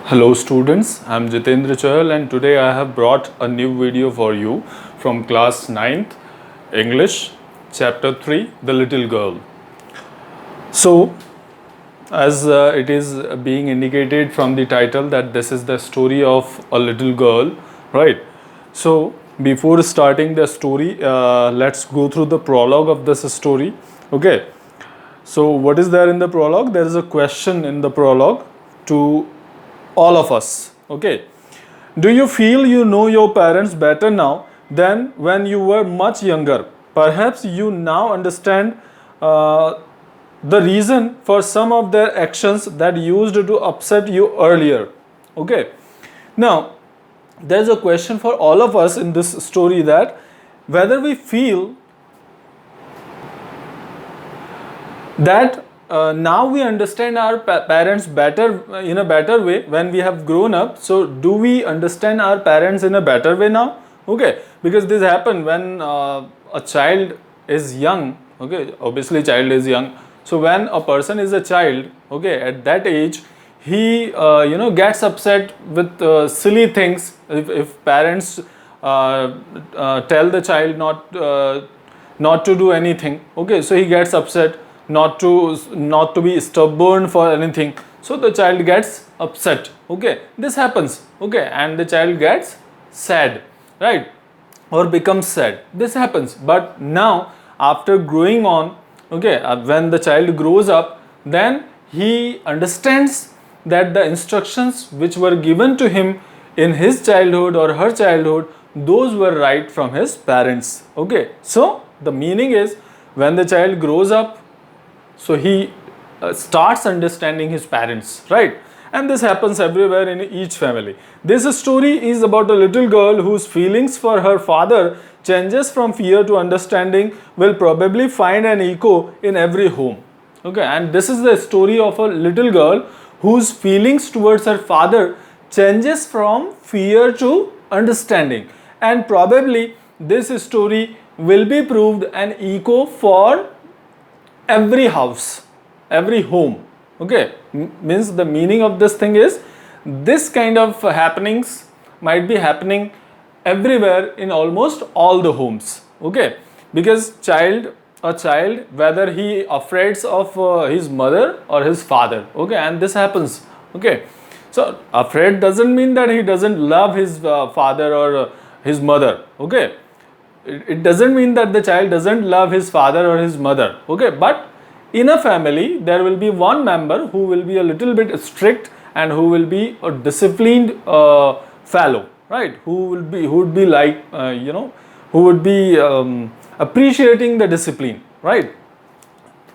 Hello students, I am Jitendra Chahal and today I have brought a new video for you from class 9th English chapter 3 The Little Girl. So as it is being indicated from the title that this is the story of a little girl, right? So before starting the story, let's go through the prologue of this story. Okay, so what is there in the prologue? There is a question in the prologue to all of us. Okay, do you feel you know your parents better now than when you were much younger? Perhaps you now understand the reason for some of their actions that used to upset you earlier. Okay, now there's a question for all of us in this story, that whether we feel that now we understand our parents better, in a better way when we have grown up. So do we understand our parents in a better way now? Okay, because this happen when a child is young. Okay, obviously child is young. So when a person is a child, okay, at that age, he gets upset with silly things. If parents tell the child not to do anything, okay, so he gets upset, not to be stubborn for anything, so the child gets upset. Okay, this happens. Okay, and the child gets sad, right, or becomes sad. This happens. But now after growing on, okay, when the child grows up, then he understands that the instructions which were given to him in his childhood or her childhood, those were right from his parents. Okay, so the meaning is, when the child grows up, so he starts understanding his parents, right? And this happens everywhere in each family. This story is about a little girl whose feelings for her father changes from fear to understanding, will probably find an echo in every home. Okay, and this is the story of a little girl whose feelings towards her father changes from fear to understanding, and probably this story will be proved an echo for every house, every home. Okay, means the meaning of this thing is, this kind of happenings might be happening everywhere in almost all the homes. Okay, because a child, whether he afraid of his mother or his father, okay, and this happens. Okay, so afraid doesn't mean that he doesn't love his father or his mother. Okay, it doesn't mean that the child doesn't love his father or his mother. Okay, but in a family there will be one member who will be a little bit strict and who will be a disciplined fellow, right, who would be like who would be appreciating the discipline, right?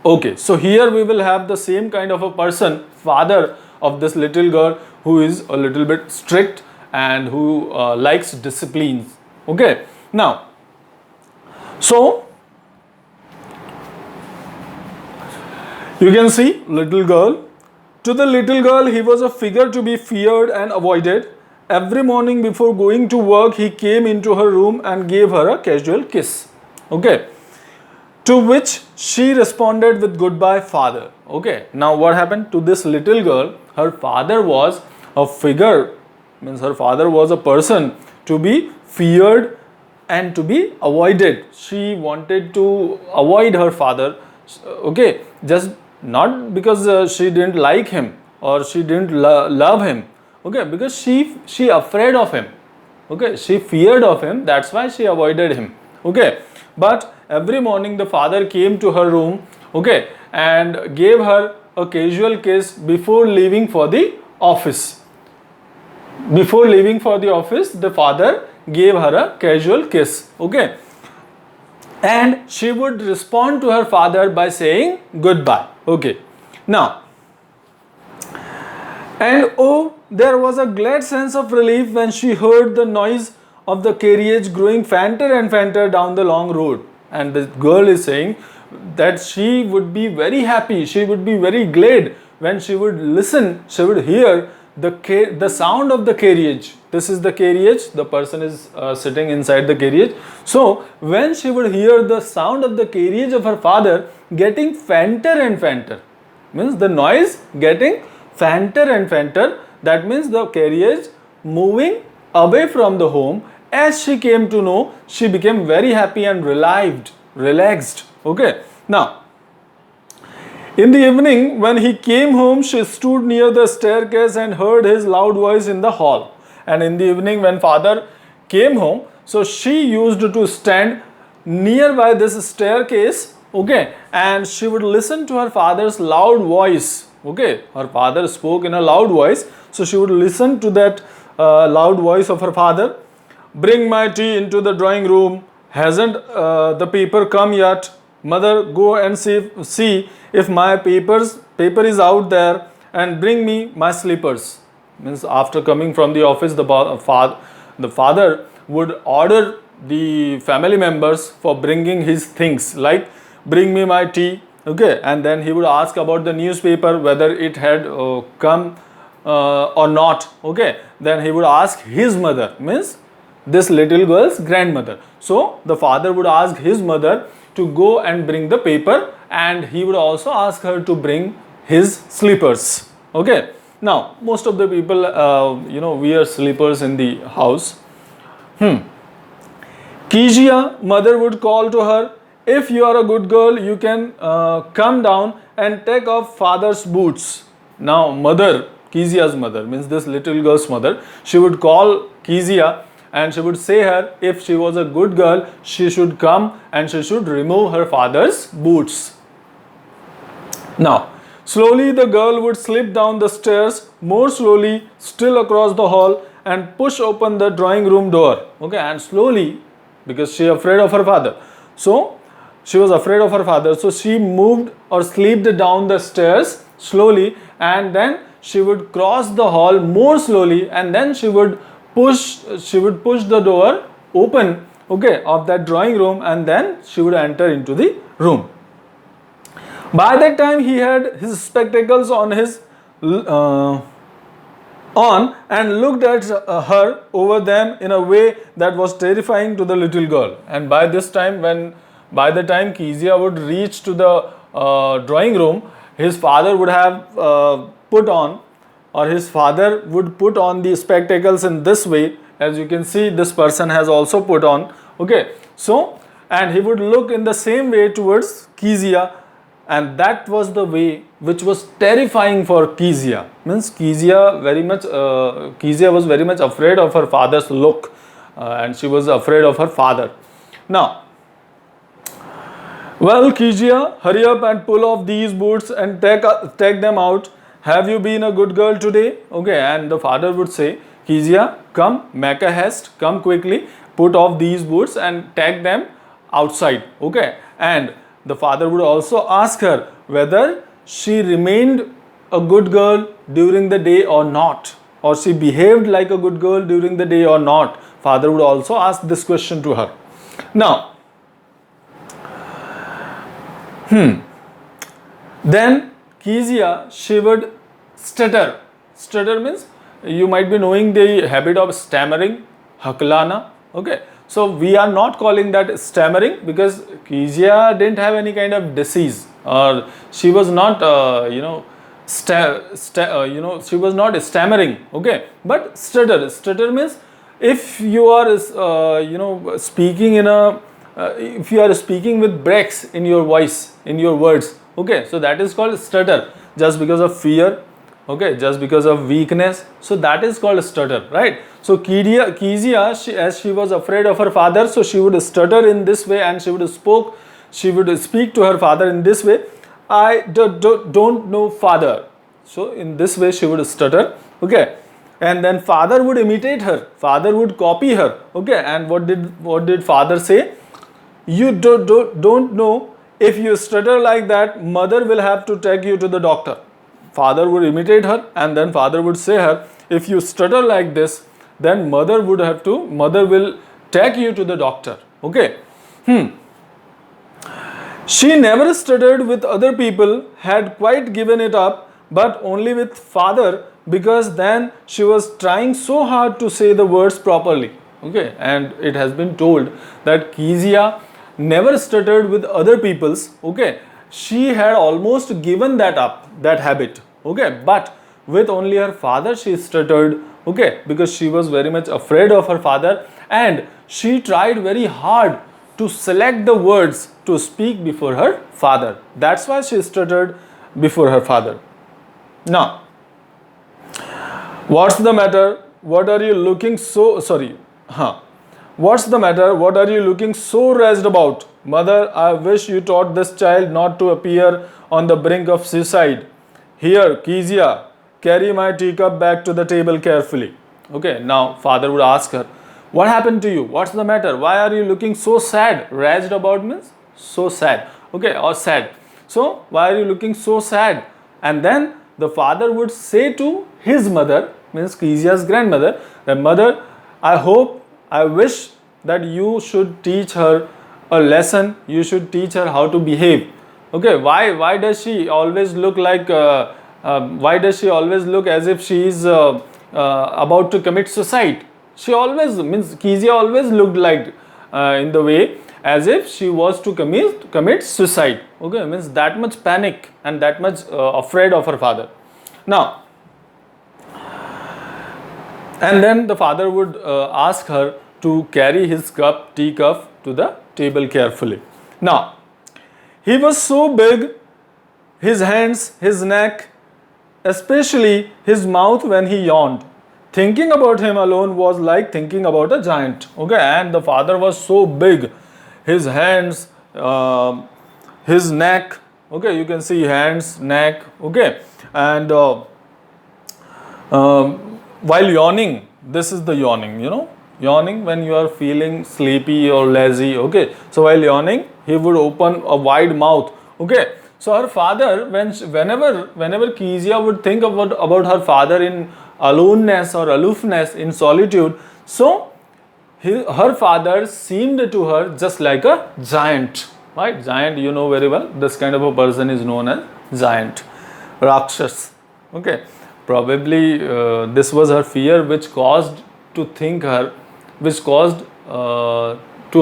Okay, so here we will have the same kind of a person, father of this little girl, who is a little bit strict and who likes disciplines. Okay, now, so you can see little girl. To the little girl, he was a figure to be feared and avoided. Every morning before going to work, he came into her room and gave her a casual kiss. Okay, to which she responded with goodbye, father. Okay, now what happened to this little girl? Her father was a figure, means her father was a person to be feared and to be avoided. She wanted to avoid her father. Okay, just not because she didn't like him or she didn't love him. Okay, because she afraid of him. Okay, she feared of him, that's why she avoided him. Okay, but every morning the father came to her room, okay, and gave her a casual kiss before leaving for the office. Before leaving for the office, the father gave her a casual kiss. Okay, and she would respond to her father by saying goodbye. Okay, now, and oh, there was a glad sense of relief when she heard the noise of the carriage growing fainter and fainter down the long road. And the girl is saying that she would be very happy, she would be very glad when she would listen, she would hear the sound of the carriage. This is the carriage, the person is sitting inside the carriage. So when she would hear the sound of the carriage of her father getting fainter and fainter, means the noise getting fainter and fainter, that means the carriage moving away from the home. As she came to know, she became very happy and relaxed. Okay. Now, in the evening, when he came home, she stood near the staircase and heard his loud voice in the hall. And in the evening, when father came home, so she used to stand nearby this staircase, okay, and she would listen to her father's loud voice. Okay, her father spoke in a loud voice, so she would listen to that loud voice of her father. Bring my tea into the drawing room. Hasn't the paper come yet? Mother, go and see if my paper is out there, and bring me my slippers. Means after coming from the office, the father would order the family members for bringing his things, like bring me my tea, okay, and then he would ask about the newspaper, whether it had come or not, okay. Then he would ask his mother, means this little girl's grandmother. So the father would ask his mother to go and bring the paper, and he would also ask her to bring his slippers. Okay. Now most of the people wear slippers in the house. Kezia, mother would call to her, if you are a good girl, you can come down and take off father's boots. Now mother, Kezia's mother, means this little girl's mother, she would call Kezia and she would say her, if she was a good girl, she should come and she should remove her father's boots. Now, slowly the girl would slip down the stairs, more slowly, still across the hall, and push open the drawing room door. Okay, and slowly, because she afraid of her father. So, she was afraid of her father. So, she moved or slipped down the stairs slowly, and then she would cross the hall more slowly, and then she would push the door open, okay, of that drawing room, and then she would enter into the room. By that time he had his spectacles on and looked at her over them in a way that was terrifying to the little girl. And by the time Kezia would reach to the drawing room, his father would have put on the spectacles in this way. As you can see, this person has also put on, okay. So, and he would look in the same way towards Kezia, and that was the way which was terrifying for Kezia. Means Kezia was very much afraid of her father's look, and she was afraid of her father. Now, well, Kezia, hurry up and pull off these boots and take them out. Have you been a good girl today? Okay, and the father would say, Kezia, come, make a haste, come quickly, put off these boots and take them outside. Okay, and the father would also ask her whether she remained a good girl during the day or not, or she behaved like a good girl during the day or not. Father would also ask this question to her. Now, then Kezia, she would stutter. Stutter means, you might be knowing the habit of stammering, haklana. Okay, so we are not calling that stammering because Kezia didn't have any kind of disease, or she was not she was not stammering. Okay, but stutter means, if you are speaking if you are speaking with breaks in your voice, in your words, okay, so that is called stutter, just because of fear, okay, just because of weakness, so that is called stutter, right? So Kezia, as she was afraid of her father, so she would stutter in this way, and she would speak to her father in this way, I don't know father. So in this way she would stutter, okay, and then father would imitate her, father would copy her, okay, and what did father say? You don't know, if you stutter like that, mother will have to take you to the doctor. Father would imitate her, and then father would say her, if you stutter like this, then mother will take you to the doctor. Okay. She never stuttered with other people, had quite given it up, but only with father, because then she was trying so hard to say the words properly. Okay, and it has been told that Kezia never stuttered with other people's, okay, she had almost given that up, that habit, okay, but with only her father she stuttered, okay, because she was very much afraid of her father, and she tried very hard to select the words to speak before her father. That's why she stuttered before her father. Now, what's the matter? What are you looking so sorry? What's the matter? What are you looking so raised about? Mother, I wish you taught this child not to appear on the brink of suicide. Here, Kezia, carry my teacup back to the table carefully. Okay, now father would ask her, what happened to you? What's the matter? Why are you looking so sad? Raised about means so sad. Okay, or sad. So, why are you looking so sad? And then the father would say to his mother, means Kezia's grandmother, that mother, I wish that you should teach her a lesson. You should teach her how to behave. Okay, why does she always look like why does she always look as if she is about to commit suicide? She always, means Kezia always looked like in the way as if she was to commit suicide. Okay, means that much panic and that much afraid of her father. Now, and then the father would ask her to carry his teacup to the table carefully. Now, he was so big, his hands, his neck, especially his mouth when he yawned. Thinking about him alone was like thinking about a giant. Okay, and the father was so big, his hands, his neck. Okay, you can see hands, neck. Okay, and while yawning, this is the yawning, yawning when you are feeling sleepy or lazy. Okay, so while yawning, he would open a wide mouth. Okay, so her father, whenever Kezia would think about her father in aloneness or aloofness, in solitude, so her father seemed to her just like a giant, right? Giant, you know very well, this kind of a person is known as giant, Rakshas. Okay, probably this was her fear which caused to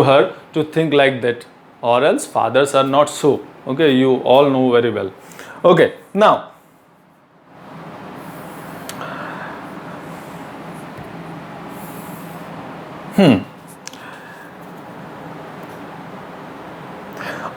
her to think like that, or else fathers are not so. Okay, you all know very well. Okay, now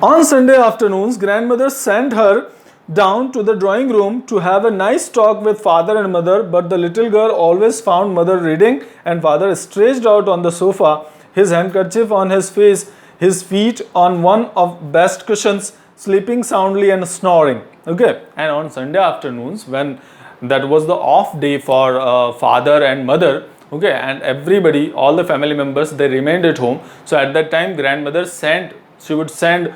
on Sunday afternoons, grandmother sent her down to the drawing room to have a nice talk with father and mother, but the little girl always found mother reading and father stretched out on the sofa, his handkerchief on his face, his feet on one of best cushions, sleeping soundly and snoring. Okay, and on Sunday afternoons, when that was the off day for father and mother, okay, and everybody, all the family members, they remained at home. So at that time, grandmother would send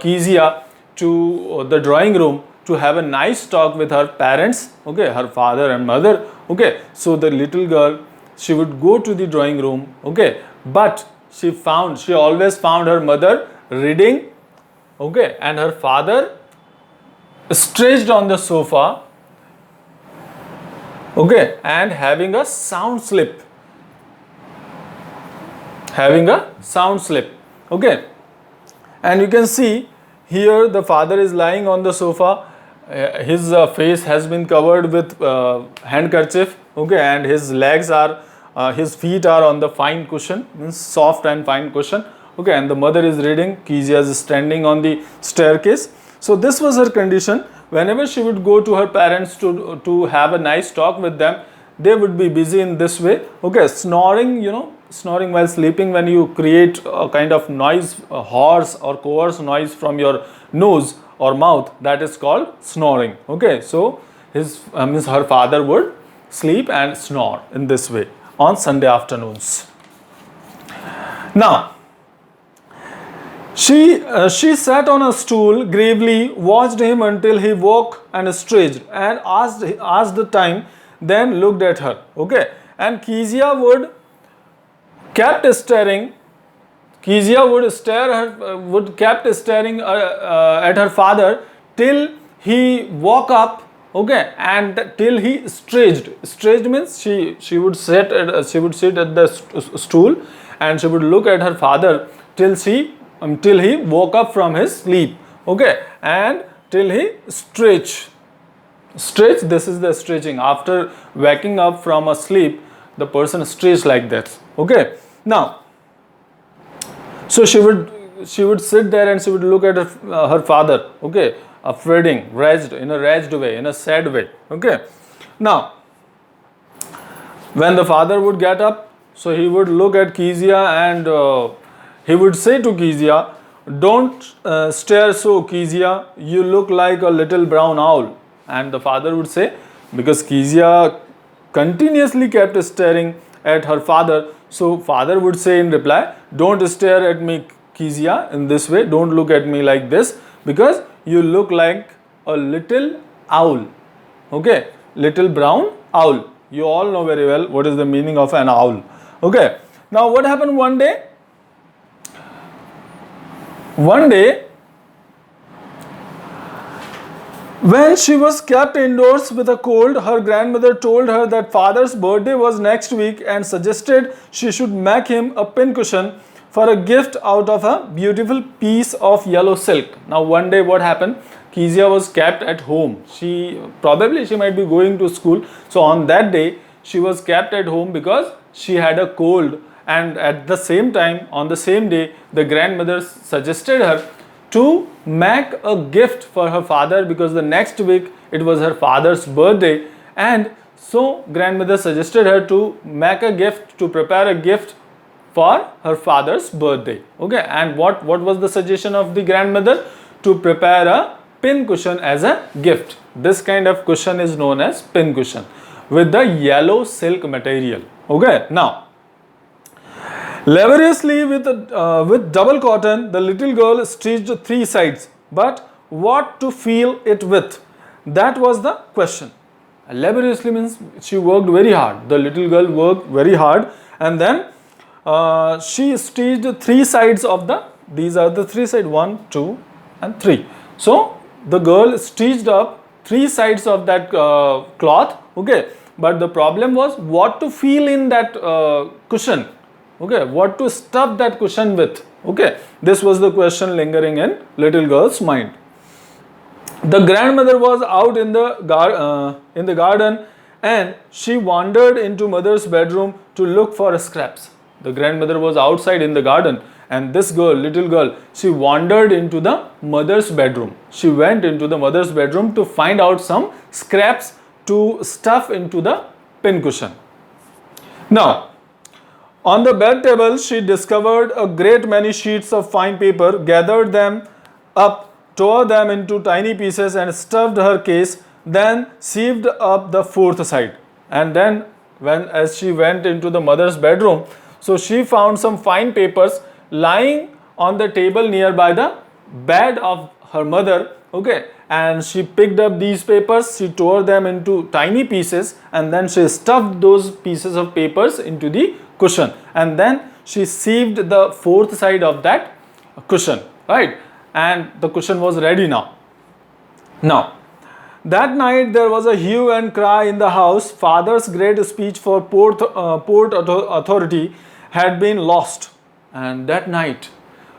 Kezia to the drawing room to have a nice talk with her parents, okay, her father and mother. Okay, so the little girl, she would go to the drawing room, okay, but she always found her mother reading, okay, and her father stretched on the sofa, okay, and having a sound sleep. Okay, and you can see here the father is lying on the sofa. His face has been covered with handkerchief. Okay, and his his feet are on the fine cushion, means soft and fine cushion. Okay, and the mother is reading. Kezia is standing on the staircase. So this was her condition. Whenever she would go to her parents to have a nice talk with them, they would be busy in this way. Okay, snoring, snoring while sleeping, when you create a kind of noise, a hoarse or coarse noise from your nose or mouth, that is called snoring. Okay, so her father would sleep and snore in this way on Sunday afternoons. Now, she sat on a stool, gravely watched him until he woke and stretched and asked the time, then looked at her. Okay, and Kezia would kept staring. Kezia would kept staring at her father till he woke up. Okay, and till he stretched. Stretched means she would sit at the stool, and she would look at her father till he woke up from his sleep. Okay, and till he stretched. Stretch, this is the stretching. After waking up from a sleep, the person stretch like that. Okay. Now, so she would sit there and she would look at her father. Okay, fretting, raged in a raged way, in a sad way. Okay. Now, when the father would get up, so he would look at Kezia and he would say to Kezia, "Don't stare so, Kezia. You look like a little brown owl." And the father would say, because Kezia continuously kept staring at her father, so father would say in reply, "Don't stare at me, Kezia, in this way. Don't look at me like this, because you look like a little owl." Okay, little brown owl. You all know very well what is the meaning of an owl. Okay, now what happened one day? One day, when she was kept indoors with a cold, her grandmother told her that father's birthday was next week and suggested she should make him a pincushion for a gift out of a beautiful piece of yellow silk. Now one day what happened? Kezia was kept at home. She might be going to school. So on that day she was kept at home because she had a cold, and at the same time, on the same day, the grandmother suggested her to make a gift for her father, because the next week it was her father's birthday, and so grandmother suggested her to make a gift, to prepare a gift for her father's birthday. Okay, and what was the suggestion of the grandmother? To prepare a pin cushion as a gift. This kind of cushion is known as pin cushion with the yellow silk material. Okay, now laboriously with double cotton, the little girl stitched three sides, but what to fill it with? That was the question. Laboriously means she worked very hard. The little girl worked very hard, and then she stitched three sides of the, these are the three sides, 1, 2 and 3. So the girl stitched up three sides of that cloth. Okay, but the problem was what to fill in that cushion. Okay, what to stuff that cushion with. Okay, this was the question lingering in little girl's mind. The grandmother was out in the garden, and she wandered into mother's bedroom to look for scraps. The grandmother was outside in the garden, and this girl, little girl, she wandered into the mother's bedroom. She went into the mother's bedroom to find out some scraps to stuff into the pincushion. Now, on the bed table, she discovered a great many sheets of fine paper, gathered them up, tore them into tiny pieces and stuffed her case, then sewed up the fourth side. And then as she went into the mother's bedroom, so she found some fine papers lying on the table nearby the bed of her mother. Okay, and she picked up these papers, she tore them into tiny pieces, and then she stuffed those pieces of papers into the cushion, and then she sewed the fourth side of that cushion, right? And the cushion was ready now. Now, that night there was a hue and cry in the house. Father's great speech for port authority had been lost. And that night,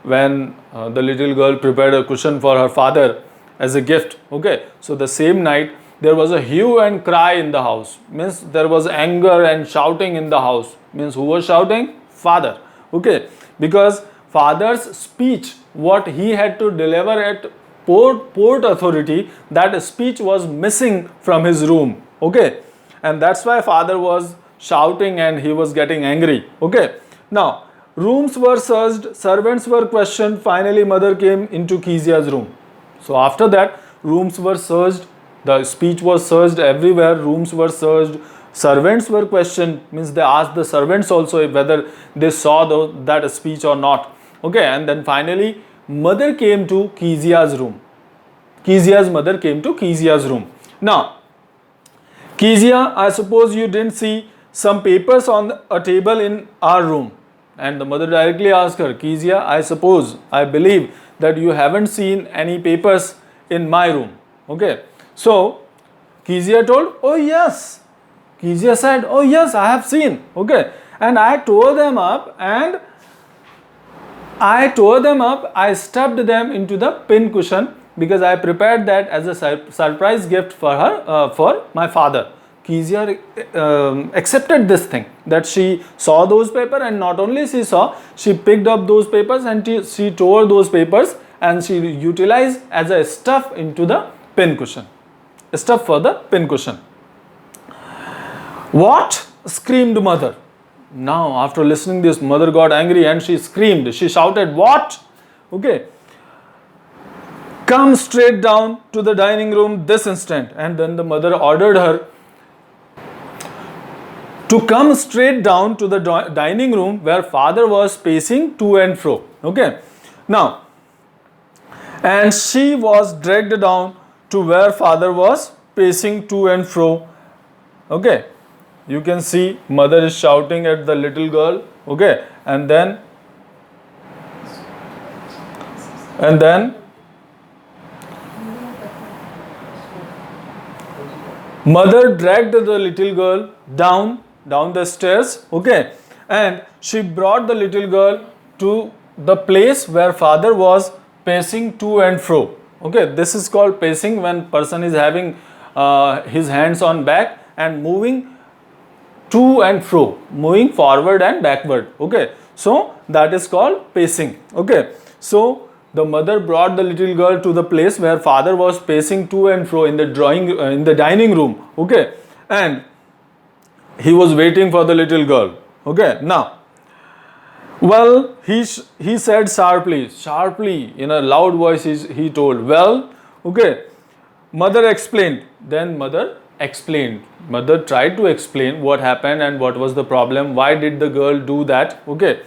when the little girl prepared a cushion for her father as a gift, okay, so the same night there was a hue and cry in the house. Means there was anger and shouting in the house. Means who was shouting? Father. Okay, because father's speech, what he had to deliver at port authority, that speech was missing from his room. Okay, and that's why father was shouting and he was getting angry. Okay, now rooms were searched, servants were questioned. Finally mother came into Kezia's room. So after that, rooms were searched, the speech was searched everywhere, rooms were searched, servants were questioned, means they asked the servants also whether they saw that speech or not. Okay, and then finally mother came to Kezia's room. Kezia's mother came to Kezia's room. Now, Kezia, I suppose you didn't see some papers on a table in our room. And the mother directly asked her, Kezia, I believe that you haven't seen any papers in my room. Okay, so Kezia told, oh yes. Kezia said, oh yes, I have seen. Okay, and I tore them up, I stuffed them into the pin cushion, because I prepared that as a surprise gift for her, for my father. Kezia accepted this thing, that she saw those papers, and not only she saw, she picked up those papers and she tore those papers and she utilized as a stuff into the pin cushion. Stuff for the pin cushion. What? Screamed mother. Now after listening this, mother got angry and she screamed. She shouted, what? Okay. Come straight down to the dining room this instant. And then the mother ordered her to come straight down to the dining room where father was pacing to and fro. Okay. Now, and she was dragged down to where father was pacing to and fro. Okay. You can see mother is shouting at the little girl. Okay. And then mother dragged the little girl down the stairs. Okay. And she brought the little girl to the place where father was pacing to and fro. Okay. This is called pacing, when person is having his hands on back and moving to and fro, moving forward and backward. Okay. So that is called pacing. Okay. So the mother brought the little girl to the place where father was pacing to and fro in the dining room. Okay. And he was waiting for the little girl. Okay. Now, well, he said sharply in a loud voice, he told, well, okay. Mother explained. Then mother explained. Mother tried to explain what happened and what was the problem. Why did the girl do that? Okay.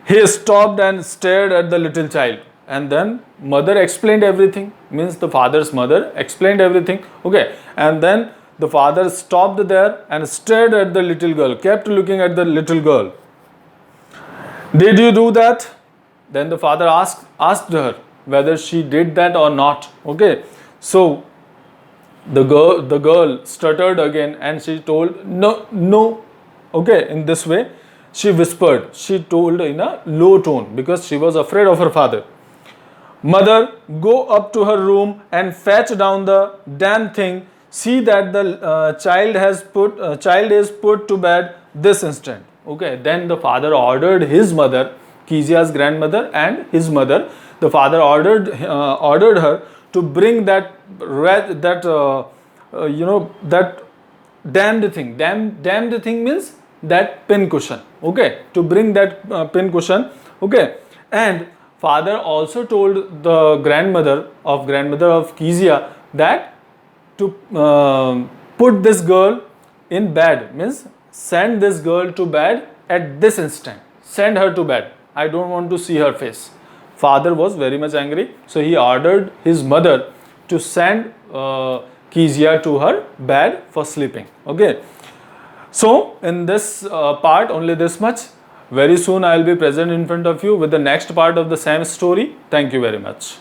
He stopped and stared at the little child. And then mother explained everything. Means the father's mother explained everything. Okay. And then the father stopped there and stared at the little girl. Kept looking at the little girl. Did you do that? Then the father asked her whether she did that or not. Okay. So the girl stuttered again and she told, no. Okay. In this way, she whispered. She told in a low tone because she was afraid of her father. Mother, go up to her room and fetch down the damn thing. See that the child is put to bed this instant. Okay. Then the father ordered his mother, Kezia's grandmother, and his mother. The father ordered her to bring that damned thing. Damned thing means that pin cushion. Okay. To bring that pin cushion. Okay. And father also told the grandmother of Kezia that to put this girl in bed, means send this girl to bed at this instant. Send her to bed. I don't want to see her face. Father was very much angry, so he ordered his mother to send Kezia to her bed for sleeping. Okay. So in this part, only this much. Very soon I will be present in front of you with the next part of the same story. Thank you very much.